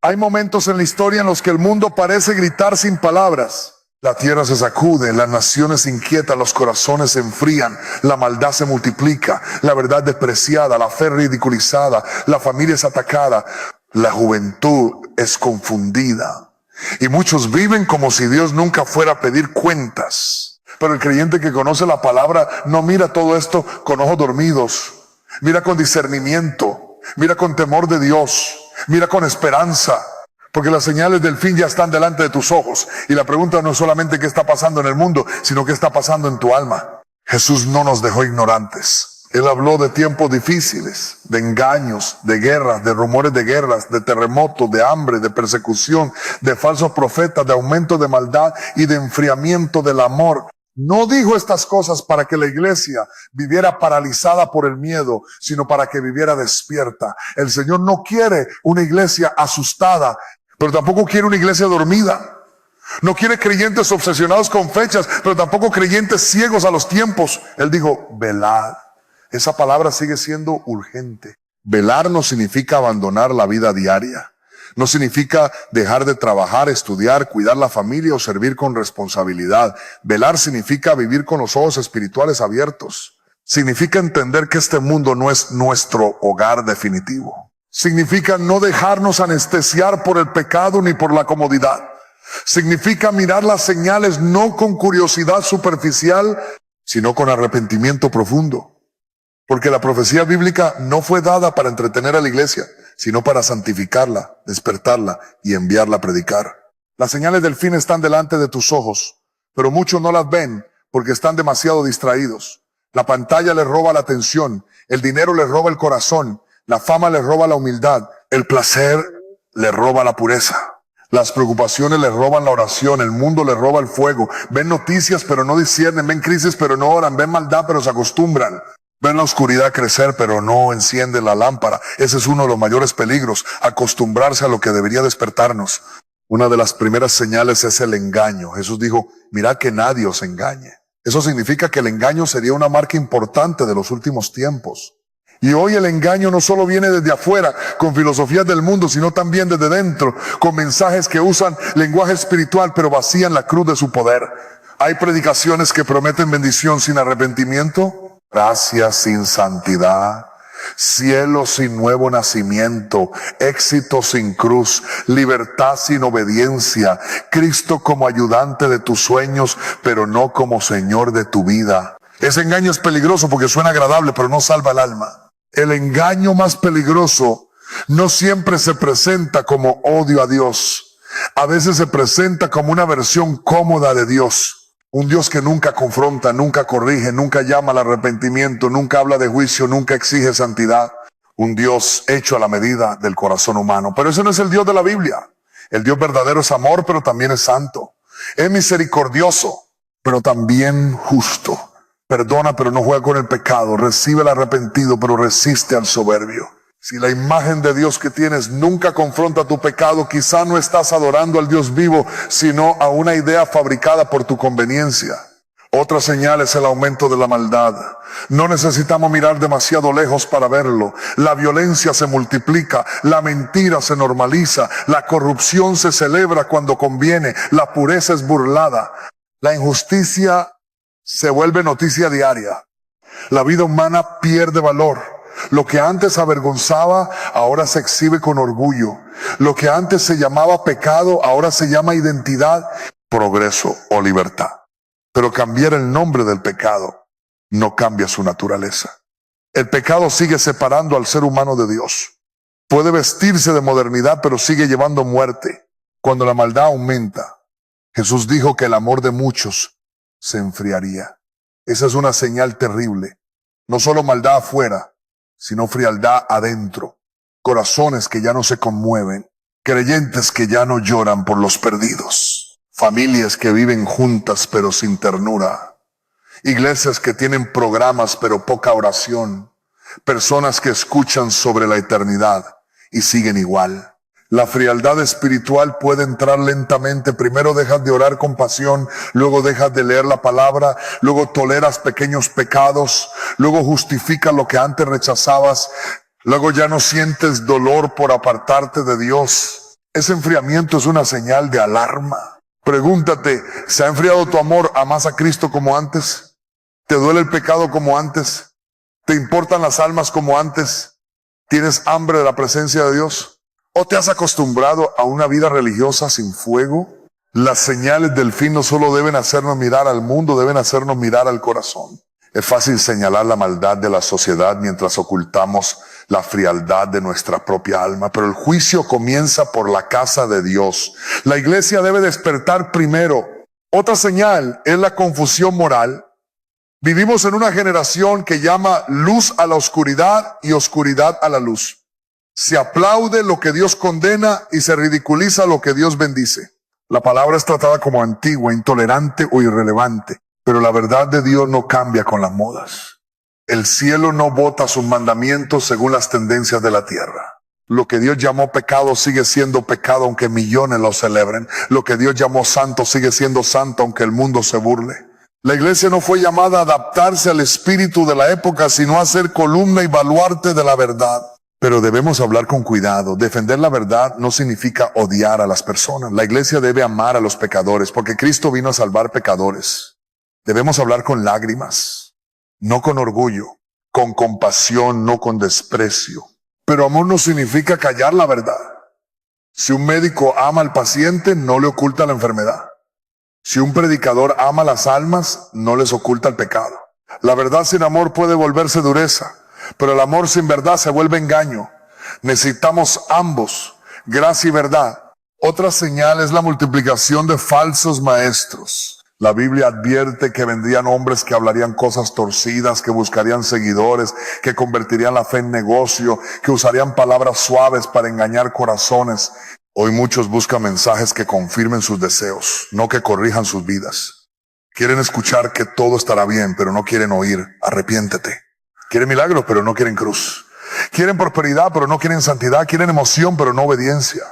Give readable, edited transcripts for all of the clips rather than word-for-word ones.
Hay momentos en la historia en los que el mundo parece gritar sin palabras. La tierra se sacude, las naciones se inquietan, los corazones se enfrían, la maldad se multiplica, la verdad despreciada, la fe ridiculizada, la familia es atacada, la juventud es confundida. Y muchos viven como si Dios nunca fuera a pedir cuentas. Pero el creyente que conoce la palabra no mira todo esto con ojos dormidos. Mira con discernimiento, mira con temor de Dios, mira con esperanza. Porque las señales del fin ya están delante de tus ojos. Y la pregunta no es solamente qué está pasando en el mundo, sino qué está pasando en tu alma. Jesús no nos dejó ignorantes. Él habló de tiempos difíciles, de engaños, de guerras, de rumores de guerras, de terremotos, de hambre, de persecución, de falsos profetas, de aumento de maldad y de enfriamiento del amor. No dijo estas cosas para que la iglesia viviera paralizada por el miedo, sino para que viviera despierta. El Señor no quiere una iglesia asustada, pero tampoco quiere una iglesia dormida. No quiere creyentes obsesionados con fechas, pero tampoco creyentes ciegos a los tiempos. Él dijo, velad. Esa palabra sigue siendo urgente. Velar no significa abandonar la vida diaria. No significa dejar de trabajar, estudiar, cuidar la familia o servir con responsabilidad. Velar significa vivir con los ojos espirituales abiertos. Significa entender que este mundo no es nuestro hogar definitivo. Significa no dejarnos anestesiar por el pecado ni por la comodidad. Significa mirar las señales no con curiosidad superficial, sino con arrepentimiento profundo. Porque la profecía bíblica no fue dada para entretener a la iglesia, sino para santificarla, despertarla y enviarla a predicar. Las señales del fin están delante de tus ojos, pero muchos no las ven porque están demasiado distraídos. La pantalla les roba la atención, el dinero les roba el corazón, la fama les roba la humildad, el placer les roba la pureza. Las preocupaciones les roban la oración, el mundo les roba el fuego. Ven noticias pero no disciernen, ven crisis pero no oran, ven maldad pero se acostumbran. Ven la oscuridad crecer, pero no enciende la lámpara. Ese es uno de los mayores peligros, acostumbrarse a lo que debería despertarnos. Una de las primeras señales es el engaño. Jesús dijo, mirad que nadie os engañe. Eso significa que el engaño sería una marca importante de los últimos tiempos. Y hoy el engaño no solo viene desde afuera, con filosofías del mundo, sino también desde dentro, con mensajes que usan lenguaje espiritual, pero vacían la cruz de su poder. Hay predicaciones que prometen bendición sin arrepentimiento, gracia sin santidad, cielo sin nuevo nacimiento, éxito sin cruz, libertad sin obediencia, Cristo como ayudante de tus sueños, pero no como Señor de tu vida. Ese engaño es peligroso porque suena agradable, pero no salva el alma. El engaño más peligroso no siempre se presenta como odio a Dios. A veces se presenta como una versión cómoda de Dios. Un Dios que nunca confronta, nunca corrige, nunca llama al arrepentimiento, nunca habla de juicio, nunca exige santidad. Un Dios hecho a la medida del corazón humano. Pero ese no es el Dios de la Biblia. El Dios verdadero es amor, pero también es santo. Es misericordioso, pero también justo. Perdona, pero no juega con el pecado. Recibe al arrepentido, pero resiste al soberbio. Si la imagen de Dios que tienes nunca confronta tu pecado, quizá no estás adorando al Dios vivo, sino a una idea fabricada por tu conveniencia. Otra señal es el aumento de la maldad. No necesitamos mirar demasiado lejos para verlo. La violencia se multiplica, la mentira se normaliza, la corrupción se celebra cuando conviene, la pureza es burlada. La injusticia se vuelve noticia diaria. La vida humana pierde valor. Lo que antes avergonzaba, ahora se exhibe con orgullo. Lo que antes se llamaba pecado, ahora se llama identidad, progreso o libertad. Pero cambiar el nombre del pecado no cambia su naturaleza. El pecado sigue separando al ser humano de Dios. Puede vestirse de modernidad, pero sigue llevando muerte. Cuando la maldad aumenta, Jesús dijo que el amor de muchos se enfriaría. Esa es una señal terrible. No solo maldad afuera, sino frialdad adentro, corazones que ya no se conmueven, creyentes que ya no lloran por los perdidos, familias que viven juntas pero sin ternura, iglesias que tienen programas pero poca oración, personas que escuchan sobre la eternidad y siguen igual. La frialdad espiritual puede entrar lentamente. Primero dejas de orar con pasión, luego dejas de leer la palabra, luego toleras pequeños pecados, luego justificas lo que antes rechazabas, luego ya no sientes dolor por apartarte de Dios. Ese enfriamiento es una señal de alarma. Pregúntate, ¿se ha enfriado tu amor? ¿Amas a Cristo como antes? ¿Te duele el pecado como antes? ¿Te importan las almas como antes? ¿Tienes hambre de la presencia de Dios? ¿O te has acostumbrado a una vida religiosa sin fuego? Las señales del fin no solo deben hacernos mirar al mundo, deben hacernos mirar al corazón. Es fácil señalar la maldad de la sociedad mientras ocultamos la frialdad de nuestra propia alma, pero el juicio comienza por la casa de Dios. La iglesia debe despertar primero. Otra señal es la confusión moral. Vivimos en una generación que llama luz a la oscuridad y oscuridad a la luz. Se aplaude lo que Dios condena y se ridiculiza lo que Dios bendice. La palabra es tratada como antigua, intolerante o irrelevante, pero la verdad de Dios no cambia con las modas. El cielo no vota sus mandamientos según las tendencias de la tierra. Lo que Dios llamó pecado sigue siendo pecado aunque millones lo celebren. Lo que Dios llamó santo sigue siendo santo aunque el mundo se burle. La iglesia no fue llamada a adaptarse al espíritu de la época, sino a ser columna y baluarte de la verdad. Pero debemos hablar con cuidado. Defender la verdad no significa odiar a las personas. La iglesia debe amar a los pecadores porque Cristo vino a salvar pecadores. Debemos hablar con lágrimas, no con orgullo, con compasión, no con desprecio. Pero amor no significa callar la verdad. Si un médico ama al paciente, no le oculta la enfermedad. Si un predicador ama las almas, no les oculta el pecado. La verdad sin amor puede volverse dureza, pero el amor sin verdad se vuelve engaño. Necesitamos ambos, gracia y verdad. Otra señal es la multiplicación de falsos maestros. La Biblia advierte que vendrían hombres que hablarían cosas torcidas, que buscarían seguidores, que convertirían la fe en negocio, que usarían palabras suaves para engañar corazones. Hoy muchos buscan mensajes que confirmen sus deseos, no que corrijan sus vidas. Quieren escuchar que todo estará bien, pero no quieren oír, arrepiéntete. Quieren milagros, pero no quieren cruz. Quieren prosperidad, pero no quieren santidad. Quieren emoción, pero no obediencia.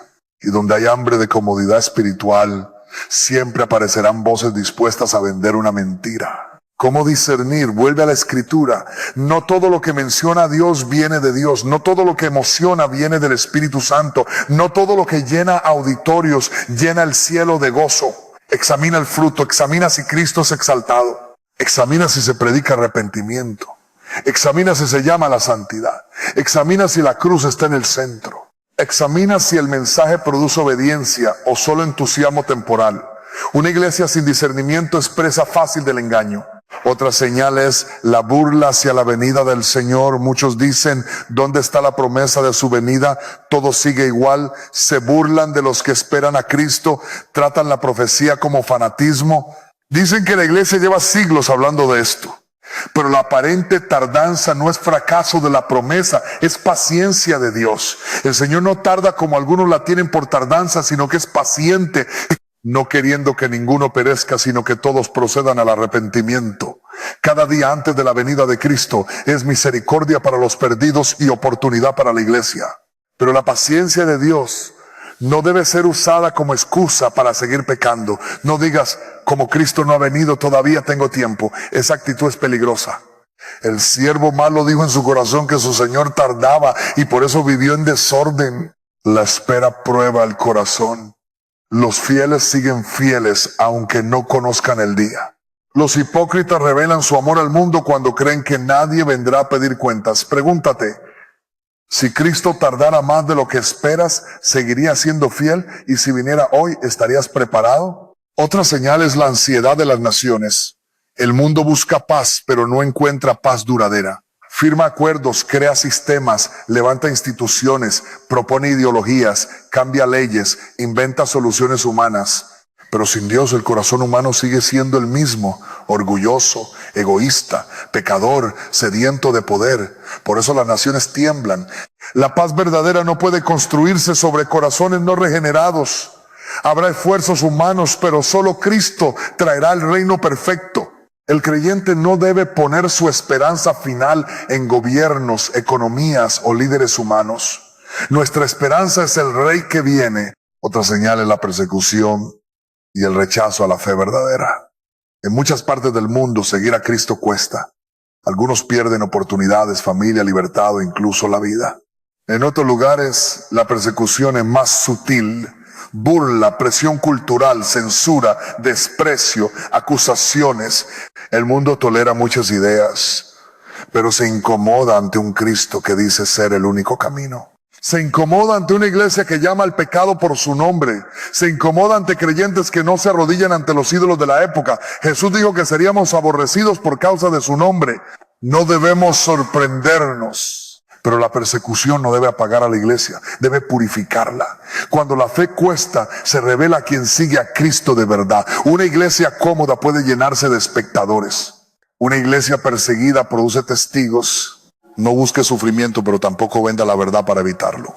Y donde hay hambre de comodidad espiritual, siempre aparecerán voces dispuestas a vender una mentira. ¿Cómo discernir? Vuelve a la Escritura. No todo lo que menciona a Dios viene de Dios. No todo lo que emociona viene del Espíritu Santo. No todo lo que llena auditorios llena el cielo de gozo. Examina el fruto. Examina si Cristo es exaltado. Examina si se predica arrepentimiento. Examina si se llama a la santidad. Examina si la cruz está en el centro. Examina si el mensaje produce obediencia o solo entusiasmo temporal. Una iglesia sin discernimiento es presa fácil del engaño. Otra señal es la burla hacia la venida del Señor. Muchos dicen, ¿dónde está la promesa de su venida? Todo sigue igual. Se burlan de los que esperan a Cristo. Tratan la profecía como fanatismo. Dicen que la iglesia lleva siglos hablando de esto. Pero la aparente tardanza no es fracaso de la promesa, es paciencia de Dios. El Señor no tarda como algunos la tienen por tardanza, sino que es paciente, no queriendo que ninguno perezca, sino que todos procedan al arrepentimiento. Cada día antes de la venida de Cristo es misericordia para los perdidos y oportunidad para la iglesia. Pero la paciencia de Dios no debe ser usada como excusa para seguir pecando. No digas, como Cristo no ha venido, todavía tengo tiempo. Esa actitud es peligrosa. El siervo malo dijo en su corazón que su Señor tardaba y por eso vivió en desorden. La espera prueba el corazón. Los fieles siguen fieles aunque no conozcan el día. Los hipócritas revelan su amor al mundo cuando creen que nadie vendrá a pedir cuentas. Pregúntate, si Cristo tardara más de lo que esperas, ¿seguirías siendo fiel? Y si viniera hoy, ¿estarías preparado? Otra señal es la ansiedad de las naciones. El mundo busca paz, pero no encuentra paz duradera. Firma acuerdos, crea sistemas, levanta instituciones, propone ideologías, cambia leyes, inventa soluciones humanas. Pero sin Dios el corazón humano sigue siendo el mismo, orgulloso, egoísta, pecador, sediento de poder. Por eso las naciones tiemblan. La paz verdadera no puede construirse sobre corazones no regenerados. Habrá esfuerzos humanos, pero solo Cristo traerá el reino perfecto. El creyente no debe poner su esperanza final en gobiernos, economías o líderes humanos. Nuestra esperanza es el Rey que viene. Otra señal es la persecución y el rechazo a la fe verdadera. En muchas partes del mundo seguir a Cristo cuesta. Algunos pierden oportunidades, familia, libertad o incluso la vida. En otros lugares la persecución es más sutil. Burla, presión cultural, censura, desprecio, acusaciones. El mundo tolera muchas ideas, pero se incomoda ante un Cristo que dice ser el único camino. Se incomoda ante una iglesia que llama al pecado por su nombre. Se incomoda ante creyentes que no se arrodillan ante los ídolos de la época. Jesús dijo que seríamos aborrecidos por causa de su nombre. No debemos sorprendernos, pero la persecución no debe apagar a la iglesia, debe purificarla. Cuando la fe cuesta, se revela quien sigue a Cristo de verdad. Una iglesia cómoda puede llenarse de espectadores. Una iglesia perseguida produce testigos. No busque sufrimiento, pero tampoco venda la verdad para evitarlo.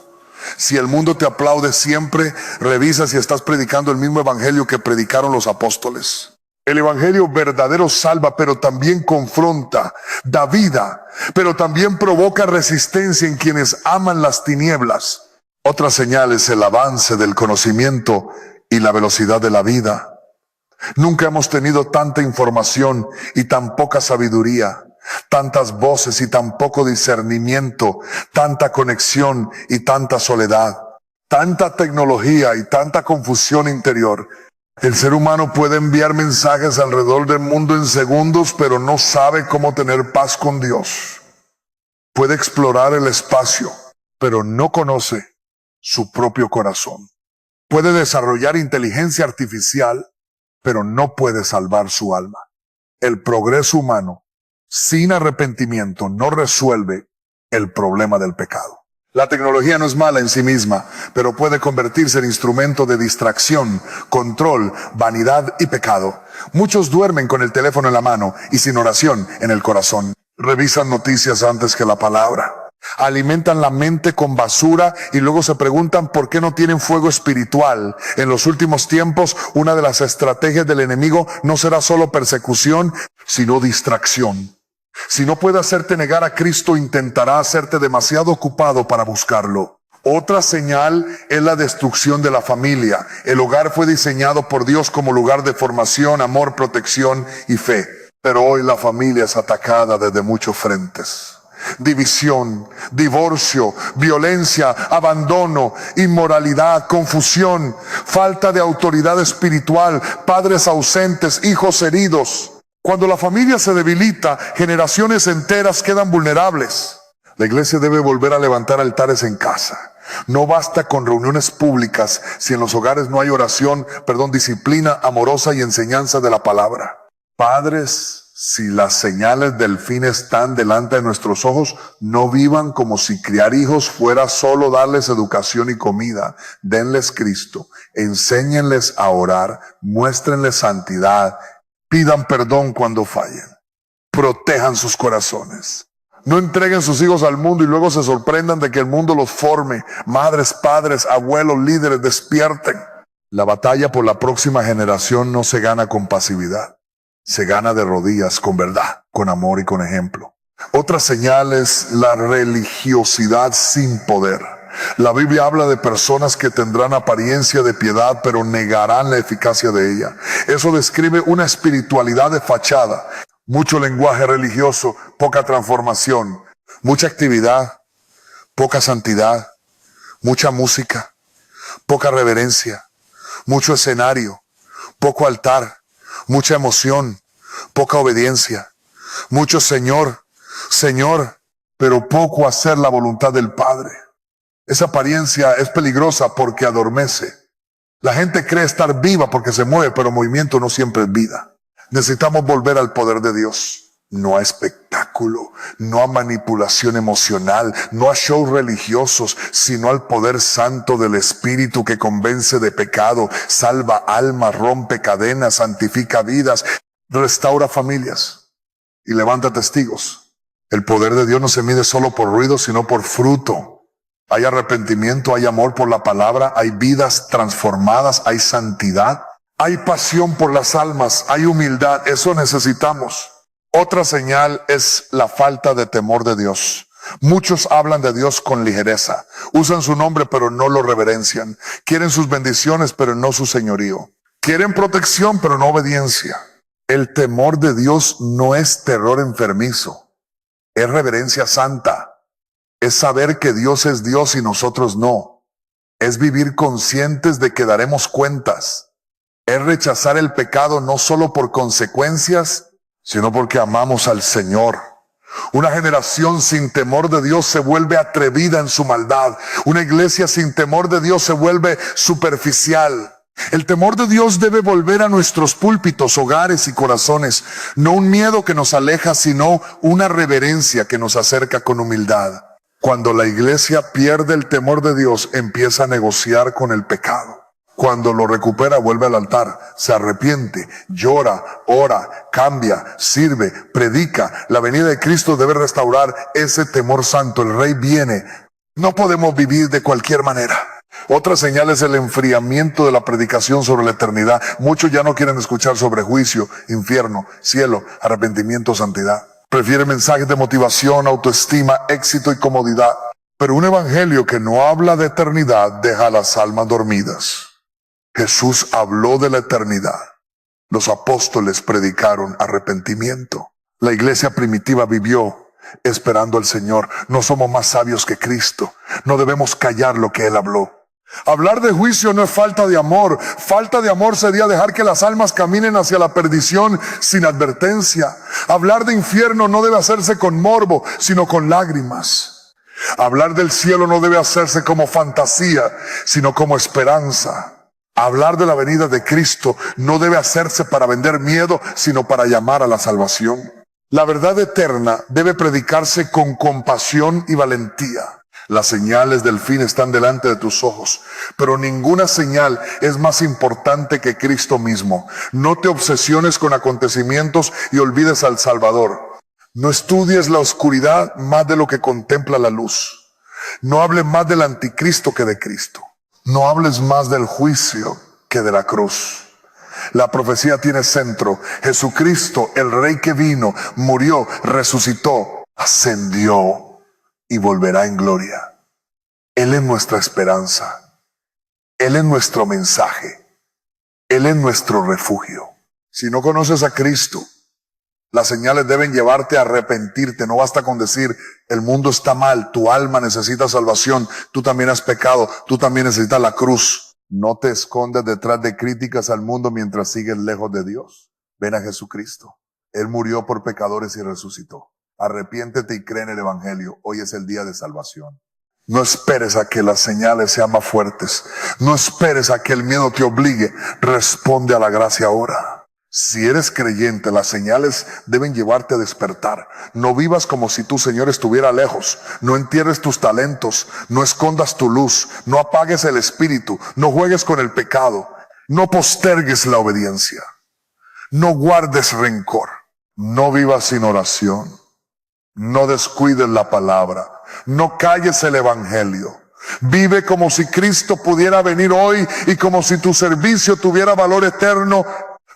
Si el mundo te aplaude siempre, revisa si estás predicando el mismo evangelio que predicaron los apóstoles. El evangelio verdadero salva, pero también confronta, da vida, pero también provoca resistencia en quienes aman las tinieblas. Otra señal es el avance del conocimiento y la velocidad de la vida. Nunca hemos tenido tanta información y tan poca sabiduría. Tantas voces y tan poco discernimiento, tanta conexión y tanta soledad, tanta tecnología y tanta confusión interior. El ser humano puede enviar mensajes alrededor del mundo en segundos, pero no sabe cómo tener paz con Dios. Puede explorar el espacio, pero no conoce su propio corazón. Puede desarrollar inteligencia artificial, pero no puede salvar su alma. El progreso humano sin arrepentimiento no resuelve el problema del pecado. La tecnología no es mala en sí misma, pero puede convertirse en instrumento de distracción, control, vanidad y pecado. Muchos duermen con el teléfono en la mano y sin oración en el corazón. Revisan noticias antes que la palabra. Alimentan la mente con basura y luego se preguntan por qué no tienen fuego espiritual. En los últimos tiempos, una de las estrategias del enemigo no será solo persecución, sino distracción. Si no puede hacerte negar a Cristo, intentará hacerte demasiado ocupado para buscarlo. Otra señal es la destrucción de la familia. El hogar fue diseñado por Dios como lugar de formación, amor, protección y fe. Pero hoy la familia es atacada desde muchos frentes. División, divorcio, violencia, abandono, inmoralidad, confusión, falta de autoridad espiritual, padres ausentes, hijos heridos. Cuando la familia se debilita, generaciones enteras quedan vulnerables. La iglesia debe volver a levantar altares en casa. No basta con reuniones públicas si en los hogares no hay disciplina amorosa y enseñanza de la palabra. Padres, si las señales del fin están delante de nuestros ojos, no vivan como si criar hijos fuera solo darles educación y comida. Denles Cristo, enséñenles a orar, muéstrenles santidad, pidan perdón cuando fallen, protejan sus corazones. No entreguen sus hijos al mundo y luego se sorprendan de que el mundo los forme. Madres, padres, abuelos, líderes, despierten. La batalla por la próxima generación no se gana con pasividad. Se gana de rodillas, con verdad, con amor y con ejemplo. Otra señal es la religiosidad sin poder. La Biblia habla de personas que tendrán apariencia de piedad, pero negarán la eficacia de ella. Eso describe una espiritualidad de fachada. Mucho lenguaje religioso, poca transformación. Mucha actividad, poca santidad. Mucha música, poca reverencia. Mucho escenario, poco altar. Mucha emoción, poca obediencia. Mucho Señor, Señor, pero poco hacer la voluntad del Padre. Esa apariencia es peligrosa porque adormece. La gente cree estar viva porque se mueve, pero movimiento no siempre es vida. Necesitamos volver al poder de Dios. No a espectáculo, no a manipulación emocional, no a shows religiosos, sino al poder santo del Espíritu que convence de pecado, salva almas, rompe cadenas, santifica vidas, restaura familias y levanta testigos. El poder de Dios no se mide solo por ruido, sino por fruto. Hay arrepentimiento, hay amor por la palabra, hay vidas transformadas, hay santidad, hay pasión por las almas, hay humildad. Eso necesitamos. Otra señal es la falta de temor de Dios. Muchos hablan de Dios con ligereza. Usan su nombre pero no lo reverencian. Quieren sus bendiciones pero no su señorío. Quieren protección pero no obediencia. El temor de Dios no es terror enfermizo. Es reverencia santa. Es saber que Dios es Dios y nosotros no. Es vivir conscientes de que daremos cuentas. Es rechazar el pecado no solo por consecuencias, sino porque amamos al Señor. Una generación sin temor de Dios se vuelve atrevida en su maldad. Una iglesia sin temor de Dios se vuelve superficial. El temor de Dios debe volver a nuestros púlpitos, hogares y corazones. No un miedo que nos aleja, sino una reverencia que nos acerca con humildad. Cuando la iglesia pierde el temor de Dios, empieza a negociar con el pecado. Cuando lo recupera, vuelve al altar, se arrepiente, llora, ora, cambia, sirve, predica. La venida de Cristo debe restaurar ese temor santo. El Rey viene. No podemos vivir de cualquier manera. Otra señal es el enfriamiento de la predicación sobre la eternidad. Muchos ya no quieren escuchar sobre juicio, infierno, cielo, arrepentimiento, santidad. Prefieren mensajes de motivación, autoestima, éxito y comodidad. Pero un evangelio que no habla de eternidad deja a las almas dormidas. Jesús habló de la eternidad. Los apóstoles predicaron arrepentimiento. La iglesia primitiva vivió esperando al Señor. No somos más sabios que Cristo. No debemos callar lo que Él habló. Hablar de juicio no es falta de amor. Falta de amor sería dejar que las almas caminen hacia la perdición sin advertencia. Hablar de infierno no debe hacerse con morbo, sino con lágrimas. Hablar del cielo no debe hacerse como fantasía, sino como esperanza. Hablar de la venida de Cristo no debe hacerse para vender miedo, sino para llamar a la salvación. La verdad eterna debe predicarse con compasión y valentía. Las señales del fin están delante de tus ojos, pero ninguna señal es más importante que Cristo mismo. No te obsesiones con acontecimientos y olvides al Salvador. No estudies la oscuridad más de lo que contempla la luz. No hables más del anticristo que de Cristo. No hables más del juicio que de la cruz. La profecía tiene centro. Jesucristo, el Rey que vino, murió, resucitó, ascendió y volverá en gloria. Él es nuestra esperanza. Él es nuestro mensaje. Él es nuestro refugio. Si no conoces a Cristo, las señales deben llevarte a arrepentirte. No basta con decir, el mundo está mal, tu alma necesita salvación, tú también has pecado, tú también necesitas la cruz. No te escondas detrás de críticas al mundo mientras sigues lejos de Dios. Ven a Jesucristo. Él murió por pecadores y resucitó. Arrepiéntete y cree en el evangelio. Hoy es el día de salvación. No esperes a que las señales sean más fuertes. No esperes a que el miedo te obligue. Responde a la gracia ahora. Si eres creyente, las señales deben llevarte a despertar. No vivas como si tu Señor estuviera lejos. No entierres tus talentos. No escondas tu luz. No apagues el espíritu. No juegues con el pecado. No postergues la obediencia. No guardes rencor. No vivas sin oración. No descuides la palabra. No calles el evangelio. Vive como si Cristo pudiera venir hoy y como si tu servicio tuviera valor eterno.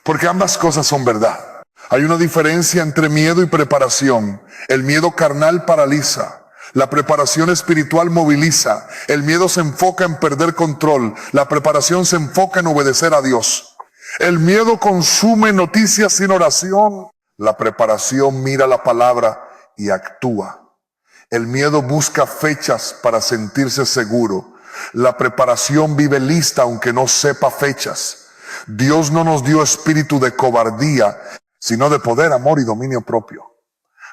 Porque ambas cosas son verdad. Hay una diferencia entre miedo y preparación. El miedo carnal paraliza. La preparación espiritual moviliza. El miedo se enfoca en perder control. La preparación se enfoca en obedecer a Dios. El miedo consume noticias sin oración. La preparación mira la palabra y actúa. El miedo busca fechas para sentirse seguro. La preparación vive lista aunque no sepa fechas. Dios no nos dio espíritu de cobardía, sino de poder, amor y dominio propio.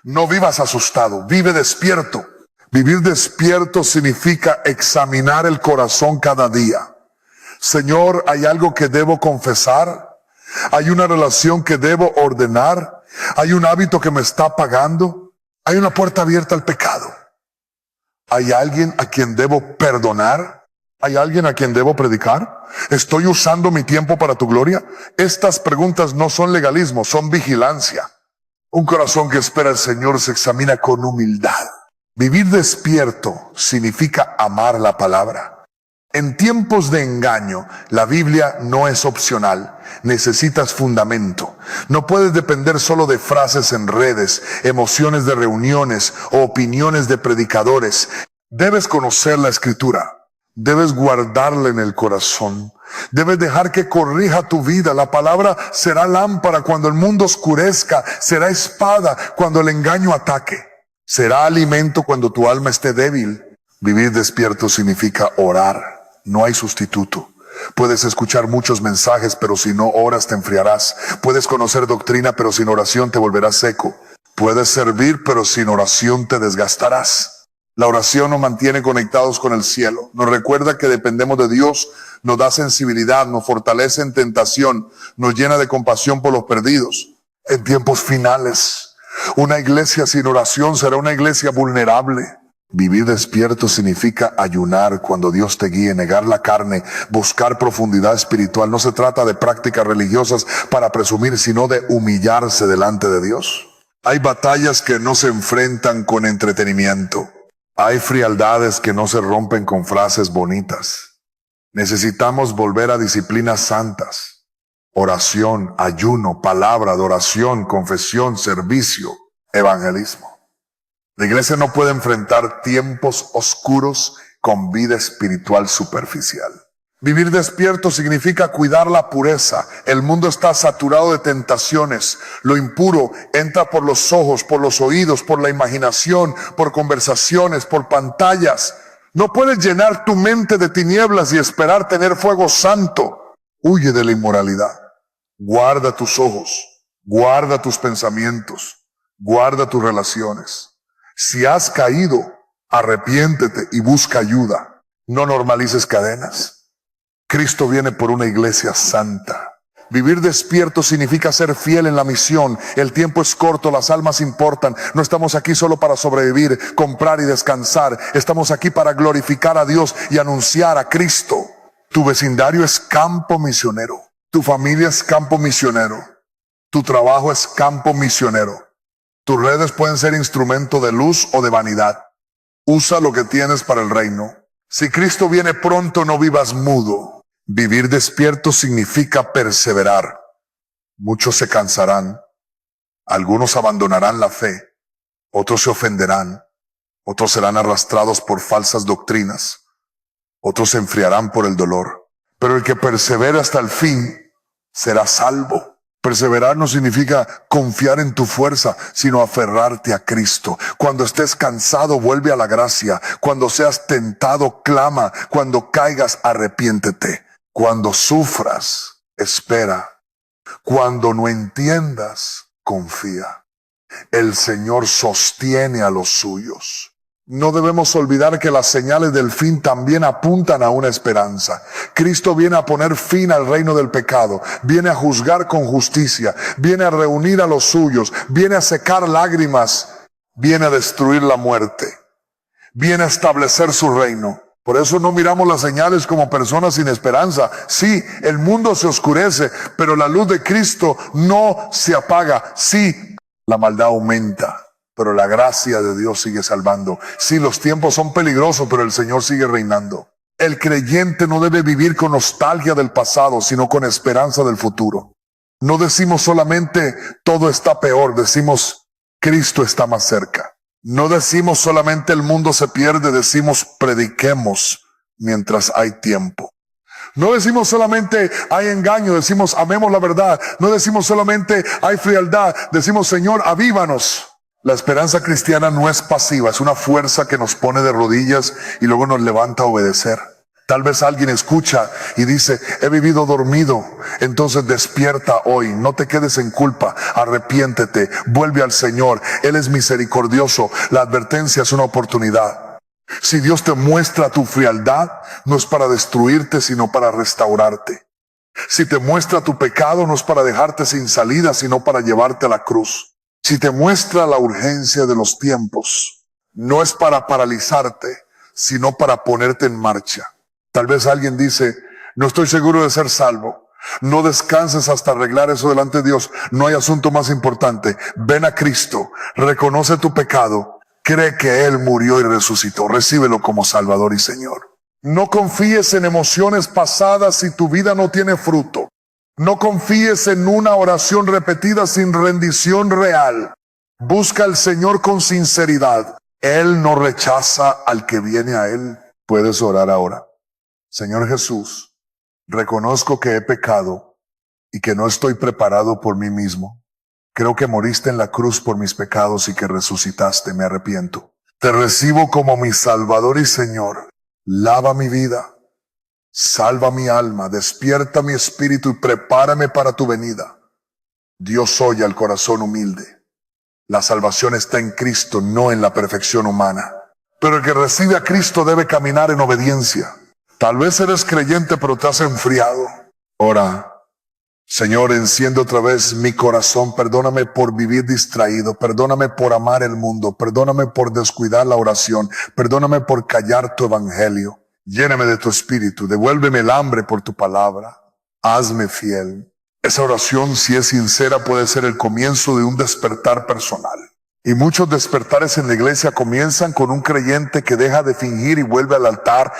No vivas asustado, vive despierto. Vivir despierto significa examinar el corazón cada día. Señor, ¿hay algo que debo confesar? ¿Hay una relación que debo ordenar? ¿Hay un hábito que me está apagando? ¿Hay una puerta abierta al pecado? ¿Hay alguien a quien debo perdonar? ¿Hay alguien a quien debo predicar? ¿Estoy usando mi tiempo para tu gloria? Estas preguntas no son legalismo, son vigilancia. Un corazón que espera al Señor se examina con humildad. Vivir despierto significa amar la palabra. En tiempos de engaño, la Biblia no es opcional. Necesitas fundamento. No puedes depender solo de frases en redes, emociones de reuniones o opiniones de predicadores. Debes conocer la Escritura. Debes guardarla en el corazón. Debes dejar que corrija tu vida. La palabra será lámpara cuando el mundo oscurezca. Será espada cuando el engaño ataque. Será alimento cuando tu alma esté débil. Vivir despierto significa orar. No hay sustituto. Puedes escuchar muchos mensajes, pero si no oras te enfriarás. Puedes conocer doctrina, pero sin oración te volverás seco. Puedes servir, pero sin oración te desgastarás. La oración nos mantiene conectados con el cielo. Nos recuerda que dependemos de Dios. Nos da sensibilidad, nos fortalece en tentación, nos llena de compasión por los perdidos. En tiempos finales, una iglesia sin oración será una iglesia vulnerable. Vivir despierto significa ayunar cuando Dios te guíe, negar la carne, buscar profundidad espiritual. No se trata de prácticas religiosas para presumir, sino de humillarse delante de Dios. Hay batallas que no se enfrentan con entretenimiento. Hay frialdades que no se rompen con frases bonitas. Necesitamos volver a disciplinas santas. Oración, ayuno, palabra, adoración, confesión, servicio, evangelismo. La iglesia no puede enfrentar tiempos oscuros con vida espiritual superficial. Vivir despierto significa cuidar la pureza. El mundo está saturado de tentaciones. Lo impuro entra por los ojos, por los oídos, por la imaginación, por conversaciones, por pantallas. No puedes llenar tu mente de tinieblas y esperar tener fuego santo. Huye de la inmoralidad. Guarda tus ojos, guarda tus pensamientos, guarda tus relaciones. Si has caído, arrepiéntete y busca ayuda. No normalices cadenas. Cristo viene por una iglesia santa. Vivir despierto significa ser fiel en la misión. El tiempo es corto, las almas importan. No estamos aquí solo para sobrevivir, comprar y descansar. Estamos aquí para glorificar a Dios y anunciar a Cristo. Tu vecindario es campo misionero. Tu familia es campo misionero. Tu trabajo es campo misionero. Tus redes pueden ser instrumento de luz o de vanidad. Usa lo que tienes para el reino. Si Cristo viene pronto, no vivas mudo. Vivir despierto significa perseverar. Muchos se cansarán. Algunos abandonarán la fe. Otros se ofenderán. Otros serán arrastrados por falsas doctrinas. Otros se enfriarán por el dolor. Pero el que persevera hasta el fin será salvo. Perseverar no significa confiar en tu fuerza, sino aferrarte a Cristo. Cuando estés cansado, vuelve a la gracia. Cuando seas tentado, clama. Cuando caigas, arrepiéntete. Cuando sufras, espera. Cuando no entiendas, confía. El Señor sostiene a los suyos. No debemos olvidar que las señales del fin también apuntan a una esperanza. Cristo viene a poner fin al reino del pecado, viene a juzgar con justicia, viene a reunir a los suyos, viene a secar lágrimas, viene a destruir la muerte, viene a establecer su reino. Por eso no miramos las señales como personas sin esperanza. Sí, el mundo se oscurece, pero la luz de Cristo no se apaga. Sí, la maldad aumenta, pero la gracia de Dios sigue salvando. Sí, los tiempos son peligrosos, pero el Señor sigue reinando. El creyente no debe vivir con nostalgia del pasado, sino con esperanza del futuro. No decimos solamente todo está peor, decimos Cristo está más cerca. No decimos solamente el mundo se pierde, decimos prediquemos mientras hay tiempo. No decimos solamente hay engaño, decimos amemos la verdad. No decimos solamente hay frialdad, decimos Señor avívanos. La esperanza cristiana no es pasiva, es una fuerza que nos pone de rodillas y luego nos levanta a obedecer. Tal vez alguien escucha y dice, he vivido dormido, entonces despierta hoy, no te quedes en culpa, arrepiéntete, vuelve al Señor, Él es misericordioso, la advertencia es una oportunidad. Si Dios te muestra tu frialdad, no es para destruirte, sino para restaurarte. Si te muestra tu pecado, no es para dejarte sin salida, sino para llevarte a la cruz. Si te muestra la urgencia de los tiempos, no es para paralizarte, sino para ponerte en marcha. Tal vez alguien dice, no estoy seguro de ser salvo. No descanses hasta arreglar eso delante de Dios. No hay asunto más importante. Ven a Cristo, reconoce tu pecado, cree que Él murió y resucitó. Recíbelo como Salvador y Señor. No confíes en emociones pasadas si tu vida no tiene fruto. No confíes en una oración repetida sin rendición real. Busca al Señor con sinceridad. Él no rechaza al que viene a Él. Puedes orar ahora. Señor Jesús, reconozco que he pecado y que no estoy preparado por mí mismo. Creo que moriste en la cruz por mis pecados y que resucitaste. Me arrepiento. Te recibo como mi Salvador y Señor. Lava mi vida. Salva mi alma. Despierta mi espíritu y prepárame para tu venida. Dios oye al corazón humilde. La salvación está en Cristo, no en la perfección humana. Pero el que recibe a Cristo debe caminar en obediencia. Tal vez eres creyente, pero te has enfriado. Ora. Señor, enciende otra vez mi corazón. Perdóname por vivir distraído. Perdóname por amar el mundo. Perdóname por descuidar la oración. Perdóname por callar tu evangelio. Lléname de tu espíritu. Devuélveme el hambre por tu palabra. Hazme fiel. Esa oración, si es sincera, puede ser el comienzo de un despertar personal. Y muchos despertares en la iglesia comienzan con un creyente que deja de fingir y vuelve al altar.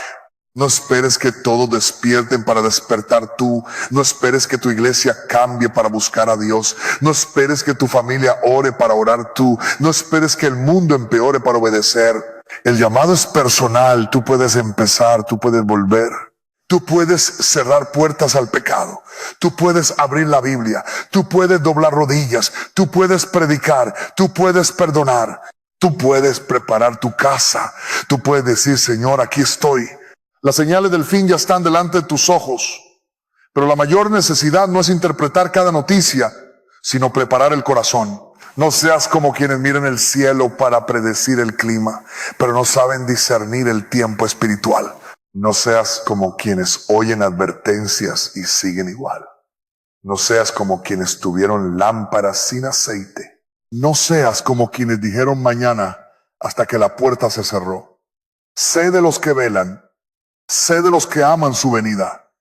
No esperes que todos despierten para despertar tú. No esperes que tu iglesia cambie para buscar a Dios. No esperes que tu familia ore para orar tú. No esperes que el mundo empeore para obedecer. El llamado es personal. Tú puedes empezar, tú puedes volver. Tú puedes cerrar puertas al pecado. Tú puedes abrir la Biblia. Tú puedes doblar rodillas. Tú puedes predicar. Tú puedes perdonar. Tú puedes preparar tu casa. Tú puedes decir, Señor, aquí estoy. Las señales del fin ya están delante de tus ojos, pero la mayor necesidad no es interpretar cada noticia, sino preparar el corazón. No seas como quienes miran el cielo para predecir el clima, pero no saben discernir el tiempo espiritual. No seas como quienes oyen advertencias y siguen igual. No seas como quienes tuvieron lámparas sin aceite. No seas como quienes dijeron mañana hasta que la puerta se cerró. Sé de los que velan. Sé de los que aman su venida.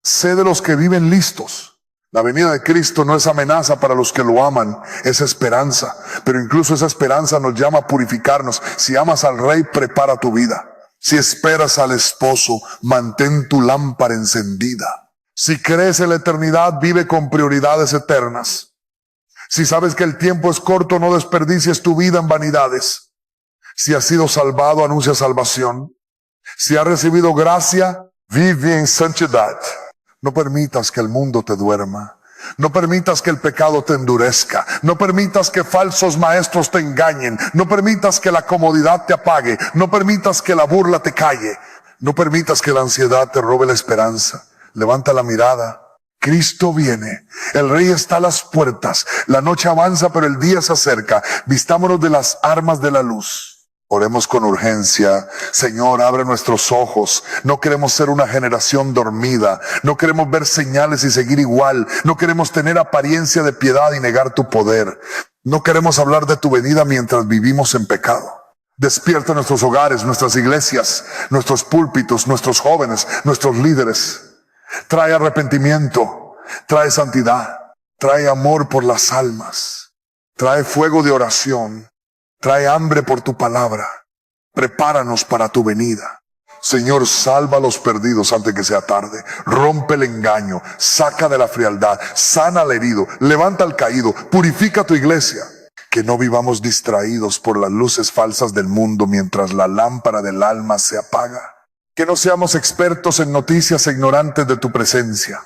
Sé de los que viven listos. La venida de Cristo no es amenaza para los que lo aman, es esperanza. Pero incluso esa esperanza nos llama a purificarnos. Si amas al Rey, prepara tu vida. Si esperas al esposo, mantén tu lámpara encendida. Si crees en la eternidad, vive con prioridades eternas. Si sabes que el tiempo es corto, no desperdicies tu vida en vanidades. Si has sido salvado, anuncia salvación. Si has recibido gracia, vive en santidad. No permitas que el mundo te duerma. No permitas que el pecado te endurezca. No permitas que falsos maestros te engañen. No permitas que la comodidad te apague. No permitas que la burla te calle. No permitas que la ansiedad te robe la esperanza. Levanta la mirada. Cristo viene. El Rey está a las puertas. La noche avanza, pero el día se acerca. Vistámonos de las armas de la luz. Oremos con urgencia. Señor, abre nuestros ojos. No queremos ser una generación dormida. No queremos ver señales y seguir igual. No queremos tener apariencia de piedad y negar tu poder. No queremos hablar de tu venida mientras vivimos en pecado. Despierta nuestros hogares, nuestras iglesias, nuestros púlpitos, nuestros jóvenes, nuestros líderes. Trae arrepentimiento, trae santidad, trae amor por las almas, trae fuego de oración. Trae hambre por tu palabra. Prepáranos para tu venida. Señor, salva a los perdidos antes que sea tarde. Rompe el engaño. Saca de la frialdad. Sana al herido. Levanta al caído. Purifica tu iglesia. Que no vivamos distraídos por las luces falsas del mundo mientras la lámpara del alma se apaga. Que no seamos expertos en noticias e ignorantes de tu presencia.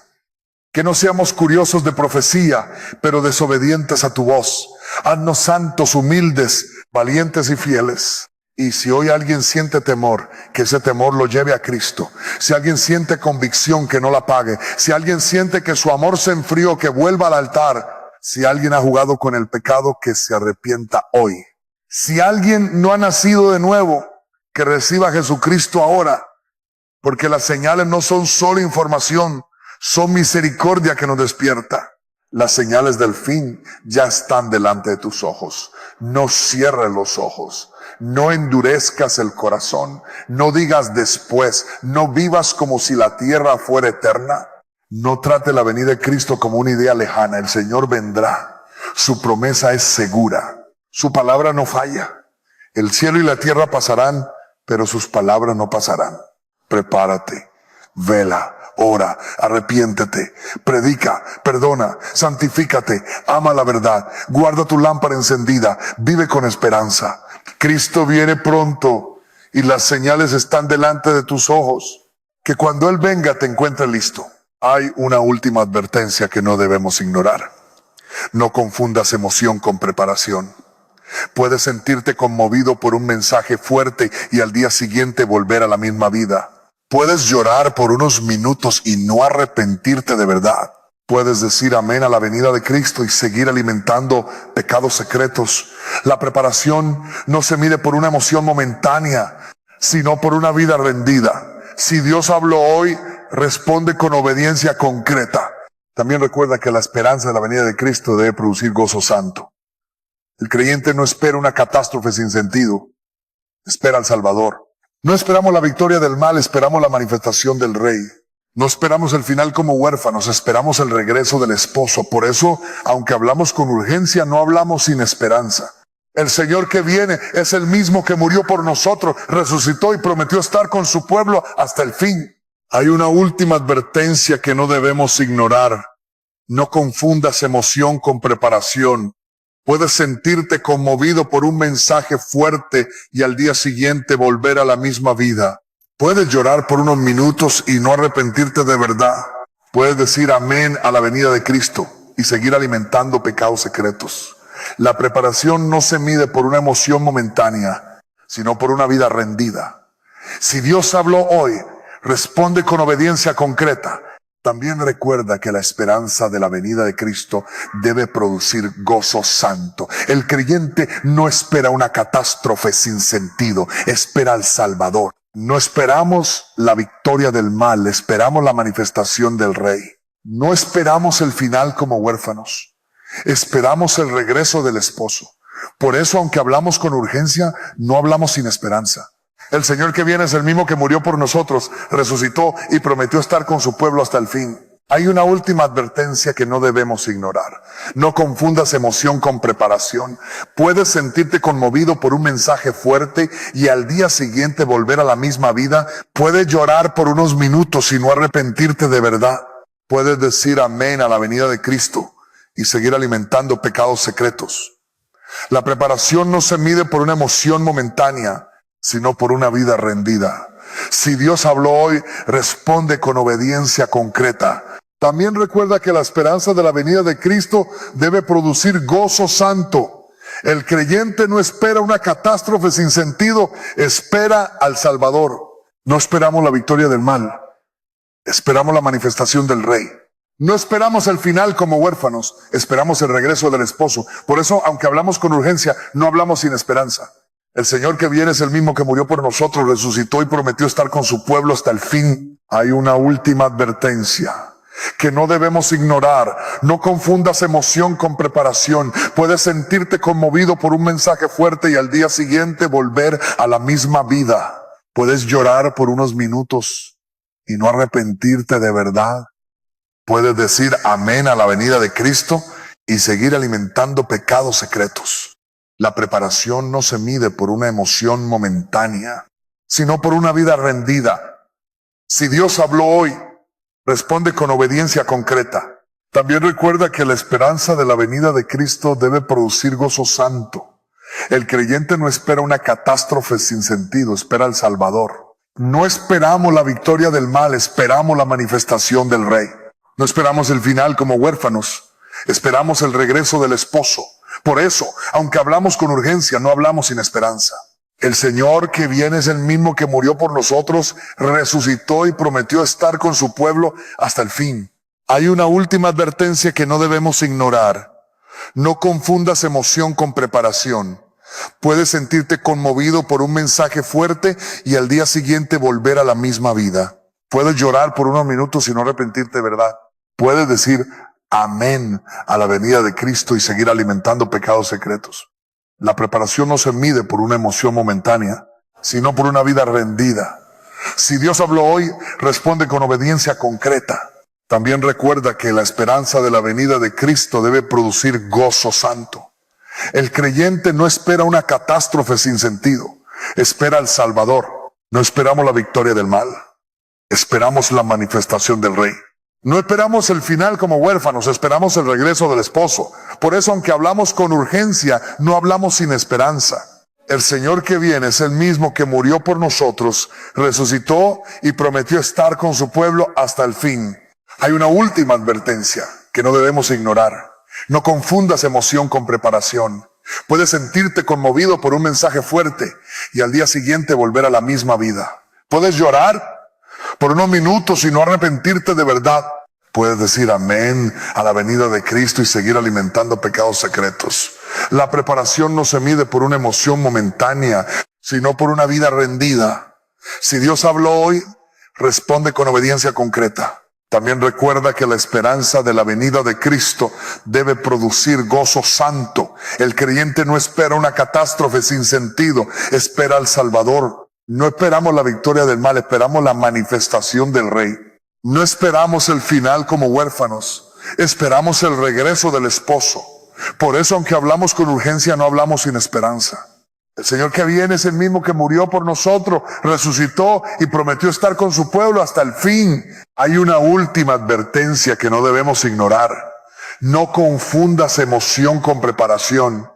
Que no seamos curiosos de profecía, pero desobedientes a tu voz. Haznos santos, humildes, valientes y fieles. Y si hoy alguien siente temor, que ese temor lo lleve a Cristo. Si alguien siente convicción, que no la pague. Si alguien siente que su amor se enfrió, que vuelva al altar. Si alguien ha jugado con el pecado, que se arrepienta hoy. Si alguien no ha nacido de nuevo, que reciba a Jesucristo ahora. Porque las señales no son solo información, son misericordia que nos despierta. Las señales del fin ya están delante de tus ojos. No cierres los ojos. No endurezcas el corazón. No digas después. No vivas como si la tierra fuera eterna. No trate la venida de Cristo como una idea lejana. El Señor vendrá. Su promesa es segura. Su palabra no falla. El cielo y la tierra pasarán, pero sus palabras no pasarán. Prepárate. Vela. Ora, arrepiéntete, predica, perdona, santifícate, ama la verdad, guarda tu lámpara encendida, vive con esperanza. Cristo viene pronto y las señales están delante de tus ojos. Que cuando Él venga te encuentre listo. Hay una última advertencia que no debemos ignorar. No confundas emoción con preparación. Puedes sentirte conmovido por un mensaje fuerte y al día siguiente volver a la misma vida. Puedes llorar por unos minutos y no arrepentirte de verdad. Puedes decir amén a la venida de Cristo y seguir alimentando pecados secretos. La preparación no se mide por una emoción momentánea, sino por una vida rendida. Si Dios habló hoy, responde con obediencia concreta. También recuerda que la esperanza de la venida de Cristo debe producir gozo santo. El creyente no espera una catástrofe sin sentido, espera al Salvador. No esperamos la victoria del mal, esperamos la manifestación del Rey. No esperamos el final como huérfanos, esperamos el regreso del esposo. Por eso, aunque hablamos con urgencia, no hablamos sin esperanza. El Señor que viene es el mismo que murió por nosotros, resucitó y prometió estar con su pueblo hasta el fin. Hay una última advertencia que no debemos ignorar. No confundas emoción con preparación. Puedes sentirte conmovido por un mensaje fuerte y al día siguiente volver a la misma vida. Puedes llorar por unos minutos y no arrepentirte de verdad. Puedes decir amén a la venida de Cristo y seguir alimentando pecados secretos. La preparación no se mide por una emoción momentánea, sino por una vida rendida. Si Dios habló hoy, responde con obediencia concreta. También recuerda que la esperanza de la venida de Cristo debe producir gozo santo. El creyente no espera una catástrofe sin sentido, espera al Salvador. No esperamos la victoria del mal, esperamos la manifestación del Rey. No esperamos el final como huérfanos, esperamos el regreso del esposo. Por eso, aunque hablamos con urgencia, no hablamos sin esperanza. El Señor que viene es el mismo que murió por nosotros, resucitó y prometió estar con su pueblo hasta el fin. Hay una última advertencia que no debemos ignorar. No confundas emoción con preparación. Puedes sentirte conmovido por un mensaje fuerte y al día siguiente volver a la misma vida. Puedes llorar por unos minutos y no arrepentirte de verdad. Puedes decir amén a la venida de Cristo y seguir alimentando pecados secretos. La preparación no se mide por una emoción momentánea, sino por una vida rendida. Si Dios habló hoy, responde con obediencia concreta. También recuerda que la esperanza de la venida de Cristo debe producir gozo santo. El creyente no espera una catástrofe sin sentido, espera al Salvador. No esperamos la victoria del mal, esperamos la manifestación del Rey. No esperamos el final como huérfanos, esperamos el regreso del esposo. Por eso, aunque hablamos con urgencia, no hablamos sin esperanza. El Señor que viene es el mismo que murió por nosotros, resucitó y prometió estar con su pueblo hasta el fin. Hay una última advertencia que no debemos ignorar. No confundas emoción con preparación. Puedes sentirte conmovido por un mensaje fuerte y al día siguiente volver a la misma vida. Puedes llorar por unos minutos y no arrepentirte de verdad. Puedes decir amén a la venida de Cristo y seguir alimentando pecados secretos. La preparación no se mide por una emoción momentánea, sino por una vida rendida. Si Dios habló hoy, responde con obediencia concreta. También recuerda que la esperanza de la venida de Cristo debe producir gozo santo. El creyente no espera una catástrofe sin sentido, espera al Salvador. No esperamos la victoria del mal, esperamos la manifestación del Rey. No esperamos el final como huérfanos, esperamos el regreso del esposo. Por eso, aunque hablamos con urgencia, no hablamos sin esperanza. El Señor que viene es el mismo que murió por nosotros, resucitó y prometió estar con su pueblo hasta el fin. Hay una última advertencia que no debemos ignorar. No confundas emoción con preparación. Puedes sentirte conmovido por un mensaje fuerte y al día siguiente volver a la misma vida. Puedes llorar por unos minutos y no arrepentirte de verdad. Puedes decir amén a la venida de Cristo y seguir alimentando pecados secretos. La preparación no se mide por una emoción momentánea, sino por una vida rendida. Si Dios habló hoy, responde con obediencia concreta. También recuerda que la esperanza de la venida de Cristo debe producir gozo santo. El creyente no espera una catástrofe sin sentido, espera al Salvador. No esperamos la victoria del mal, esperamos la manifestación del Rey. No esperamos el final como huérfanos, esperamos el regreso del esposo. Por eso, aunque hablamos con urgencia, no hablamos sin esperanza. El Señor que viene es el mismo que murió por nosotros, resucitó y prometió estar con su pueblo hasta el fin. Hay una última advertencia que no debemos ignorar. No confundas emoción con preparación. Puedes sentirte conmovido por un mensaje fuerte y al día siguiente volver a la misma vida. Puedes llorar por unos minutos y no arrepentirte de verdad. Puedes decir amén a la venida de Cristo y seguir alimentando pecados secretos. La preparación no se mide por una emoción momentánea, sino por una vida rendida. Si Dios habló hoy, responde con obediencia concreta. También recuerda que la esperanza de la venida de Cristo debe producir gozo santo. El creyente no espera una catástrofe sin sentido, espera al Salvador. No esperamos la victoria del mal, esperamos la manifestación del Rey. No esperamos el final como huérfanos, esperamos el regreso del esposo. Por eso, aunque hablamos con urgencia, no hablamos sin esperanza. El Señor que viene es el mismo que murió por nosotros, resucitó y prometió estar con su pueblo hasta el fin. Hay una última advertencia que no debemos ignorar. No confundas emoción con preparación.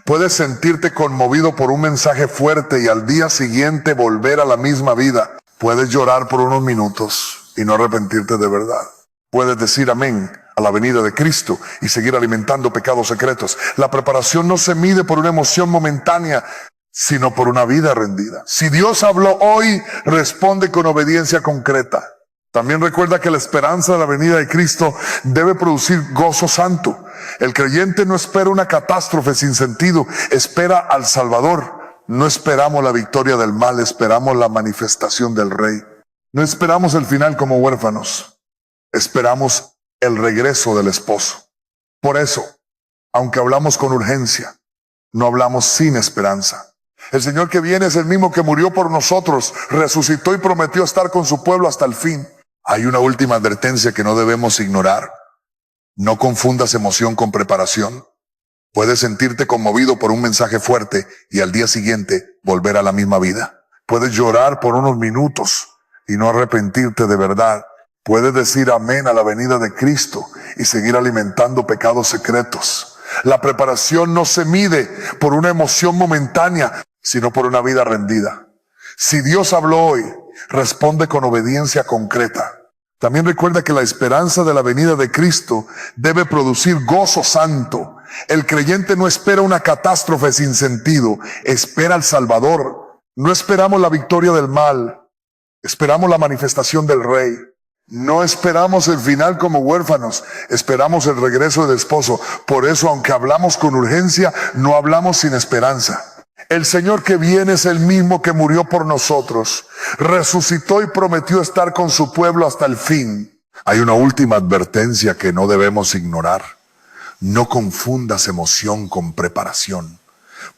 Puedes sentirte conmovido por un mensaje fuerte y al día siguiente volver a la misma vida. Puedes llorar por unos minutos y no arrepentirte de verdad. Puedes decir amén a la venida de Cristo y seguir alimentando pecados secretos. La preparación no se mide por una emoción momentánea, sino por una vida rendida. Si Dios habló hoy, responde con obediencia concreta. También recuerda que la esperanza de la venida de Cristo debe producir gozo santo. El creyente no espera una catástrofe sin sentido, espera al Salvador. No esperamos la victoria del mal, esperamos la manifestación del Rey. No esperamos el final como huérfanos, esperamos el regreso del esposo. Por eso, aunque hablamos con urgencia, no hablamos sin esperanza. El Señor que viene es el mismo que murió por nosotros, resucitó y prometió estar con su pueblo hasta el fin. Hay una última advertencia que no debemos ignorar. No confundas emoción con preparación. Puedes sentirte conmovido por un mensaje fuerte y al día siguiente volver a la misma vida. Puedes llorar por unos minutos y no arrepentirte de verdad. Puedes decir amén a la venida de Cristo y seguir alimentando pecados secretos. La preparación no se mide por una emoción momentánea, sino por una vida rendida. Si Dios habló hoy, responde con obediencia concreta. También recuerda que la esperanza de la venida de Cristo debe producir gozo santo. El creyente no espera una catástrofe sin sentido, espera al Salvador. No esperamos la victoria del mal, esperamos la manifestación del Rey. No esperamos el final como huérfanos, esperamos el regreso del esposo. Por eso, aunque hablamos con urgencia, no hablamos sin esperanza. El Señor que viene es el mismo que murió por nosotros, resucitó y prometió estar con su pueblo hasta el fin. Hay una última advertencia que no debemos ignorar. No confundas emoción con preparación.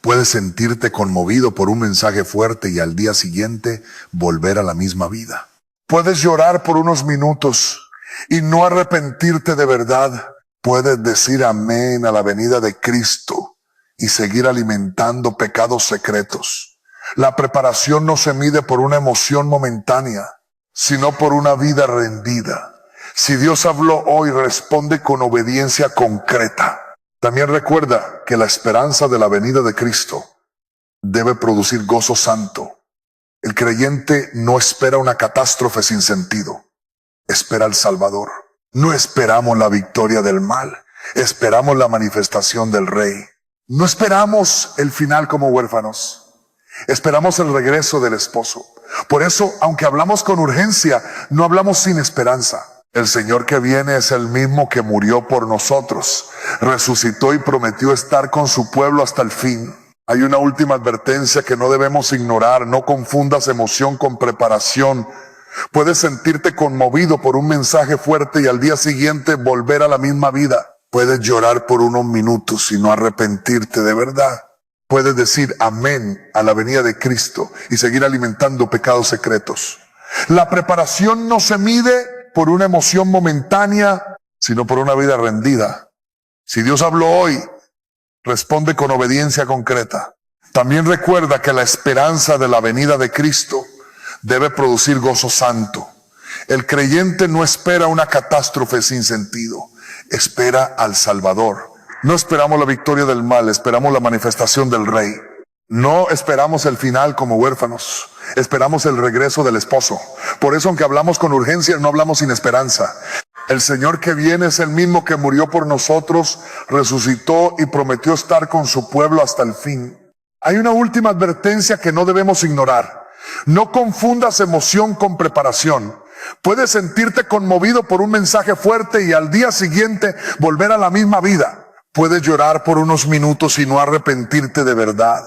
Puedes sentirte conmovido por un mensaje fuerte y al día siguiente volver a la misma vida. Puedes llorar por unos minutos y no arrepentirte de verdad. Puedes decir amén a la venida de Cristo y seguir alimentando pecados secretos. La preparación no se mide por una emoción momentánea, sino por una vida rendida. Si Dios habló hoy, responde con obediencia concreta. También recuerda que la esperanza de la venida de Cristo debe producir gozo santo. El creyente no espera una catástrofe sin sentido, espera al Salvador. No esperamos la victoria del mal, esperamos la manifestación del Rey. No esperamos el final como huérfanos, esperamos el regreso del esposo. Por eso, aunque hablamos con urgencia, no hablamos sin esperanza. El Señor que viene es el mismo que murió por nosotros, resucitó y prometió estar con su pueblo hasta el fin. Hay una última advertencia que no debemos ignorar. No confundas emoción con preparación. Puedes sentirte conmovido por un mensaje fuerte y al día siguiente volver a la misma vida. Puedes llorar por unos minutos y no arrepentirte de verdad. Puedes decir amén a la venida de Cristo y seguir alimentando pecados secretos. La preparación no se mide por una emoción momentánea, sino por una vida rendida. Si Dios habló hoy, responde con obediencia concreta. También recuerda que la esperanza de la venida de Cristo debe producir gozo santo. El creyente no espera una catástrofe sin sentido, espera al Salvador. No esperamos la victoria del mal, esperamos la manifestación del Rey. No esperamos el final como huérfanos, esperamos el regreso del esposo. Por eso, aunque hablamos con urgencia, no hablamos sin esperanza. El Señor que viene es el mismo que murió por nosotros, resucitó y prometió estar con su pueblo hasta el fin. Hay una última advertencia que no debemos ignorar. No confundas emoción con preparación. Puedes sentirte conmovido por un mensaje fuerte y al día siguiente volver a la misma vida. Puedes llorar por unos minutos y no arrepentirte de verdad.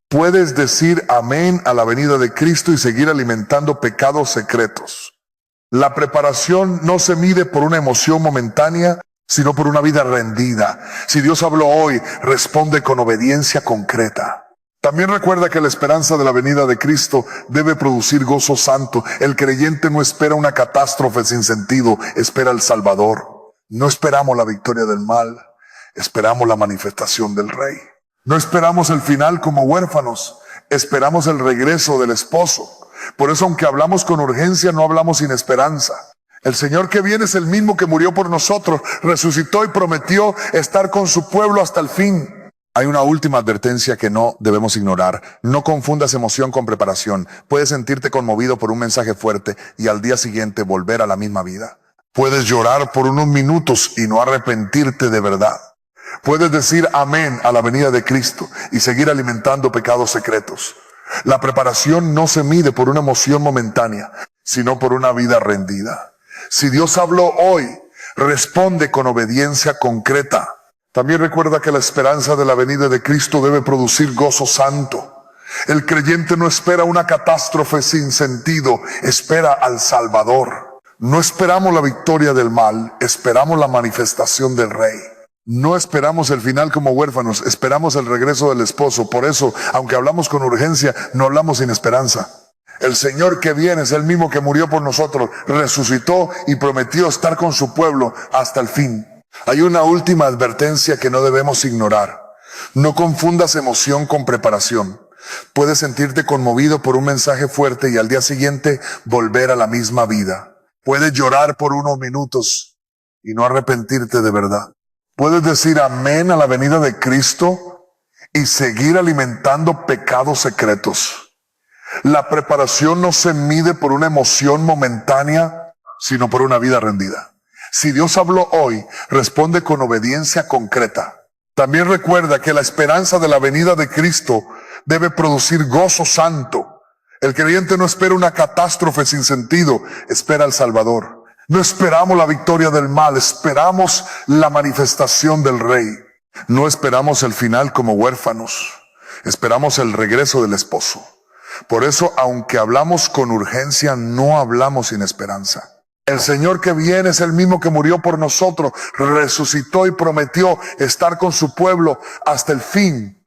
Puedes decir amén a la venida de Cristo y seguir alimentando pecados secretos. La preparación no se mide por una emoción momentánea, sino por una vida rendida. Si Dios habló hoy, responde con obediencia concreta. También recuerda que la esperanza de la venida de Cristo debe producir gozo santo. El creyente no espera una catástrofe sin sentido, espera al Salvador. No esperamos la victoria del mal, esperamos la manifestación del Rey. No esperamos el final como huérfanos, esperamos el regreso del esposo. Por eso, aunque hablamos con urgencia, no hablamos sin esperanza. El Señor que viene es el mismo que murió por nosotros, resucitó y prometió estar con su pueblo hasta el fin. Hay una última advertencia que no debemos ignorar. No confundas emoción con preparación. Puedes sentirte conmovido por un mensaje fuerte y al día siguiente volver a la misma vida. Puedes llorar por unos minutos y no arrepentirte de verdad. Puedes decir amén a la venida de Cristo y seguir alimentando pecados secretos. La preparación no se mide por una emoción momentánea, sino por una vida rendida. Si Dios habló hoy, responde con obediencia concreta. También recuerda que la esperanza de la venida de Cristo debe producir gozo santo. El creyente no espera una catástrofe sin sentido, espera al Salvador. No esperamos la victoria del mal, esperamos la manifestación del Rey. No esperamos el final como huérfanos, esperamos el regreso del esposo. Por eso, aunque hablamos con urgencia, no hablamos sin esperanza. El Señor que viene es el mismo que murió por nosotros, resucitó y prometió estar con su pueblo hasta el fin. Hay una última advertencia que no debemos ignorar. No confundas emoción con preparación. Puedes sentirte conmovido por un mensaje fuerte y al día siguiente volver a la misma vida. Puedes llorar por unos minutos y no arrepentirte de verdad. Puedes decir amén a la venida de Cristo y seguir alimentando pecados secretos. La preparación no se mide por una emoción momentánea, sino por una vida rendida. Si Dios habló hoy, responde con obediencia concreta. También recuerda que la esperanza de la venida de Cristo debe producir gozo santo. El creyente no espera una catástrofe sin sentido, espera al Salvador. No esperamos la victoria del mal, esperamos la manifestación del Rey. No esperamos el final como huérfanos, esperamos el regreso del esposo. Por eso, aunque hablamos con urgencia, no hablamos sin esperanza. El Señor que viene es el mismo que murió por nosotros, resucitó y prometió estar con su pueblo hasta el fin.